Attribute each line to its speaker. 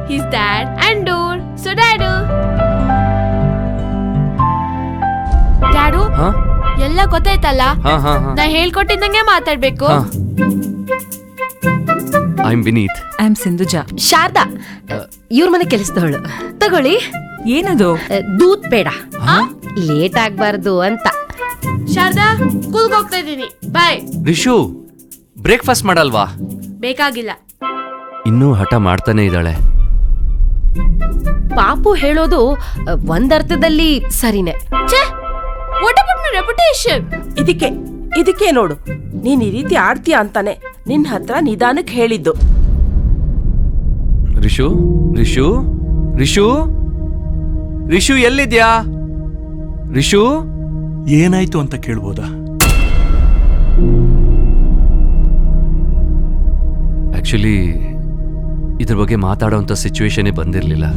Speaker 1: His dad and door. So Dadu. Dadu? ಎಲ್ಲ ಗೊತ್ತಾಯ್ತಲ್ಲ? ನಾ ಹೇಳ್ಕೊಟ್ಟಿದ್ದಂಗೆ ಮಾತಾಡ್ಬೇಕು.
Speaker 2: I am Vineet.
Speaker 3: I am Sindhuja.
Speaker 4: Sharada ಇವ್ರ ಮನೆ ಕೆಲಸದವಳು. ತಗೊಳ್ಳಿ.
Speaker 3: ಏನದು?
Speaker 4: ದೂತ್ ಬೇಡ, ಲೇಟ್ ಆಗ್ಬಾರ್ದು ಅಂತ.
Speaker 1: ಶಾರದಾ ಸ್ಕೂಲ್ಗೆ ಹೋಗ್ತಾ ಇದ್ದೀನಿ, ಬಾಯ್.
Speaker 2: ರಿಷು ಬ್ರೇಕ್ಫಾಸ್ಟ್ ಮಾಡಲ್ವಾ?
Speaker 1: ಬೇಕಾಗಿಲ್ಲ.
Speaker 2: ಇನ್ನೂ ಹಠ ಮಾಡ್ತಾನೆ ಇದ್ದಾಳೆ.
Speaker 4: ಪಾಪು ಹೇಳೋದು ಒಂದರ್ಥದಲ್ಲಿ ಸರಿನೇ.
Speaker 1: What about my reputation?
Speaker 5: ಇದಕ್ಕೆ ನೋಡು, ನೀನ್ ಈ ರೀತಿ ಆಡ್ತೀಯ ಅಂತಾನೆ ನಿನ್ ಹತ್ರ ನಿಧಾನಕ್ಕೆ ಹೇಳಿದ್ದು.
Speaker 2: ರಿಷು ರಿಷು ರಿಷು ರಿಷು ಎಲ್ಲಿದ್ಯಾ? ರಿಷು
Speaker 6: ಏನಾಯ್ತು ಅಂತ ಕೇಳ್ಬೋದಾ?
Speaker 2: ಆಕ್ಚುಲಿ ಇದ್ರ ಬಗ್ಗೆ ಮಾತಾಡೋಂಥ ಸಿಚುವೇಶನೇ ಬಂದಿರಲಿಲ್ಲ.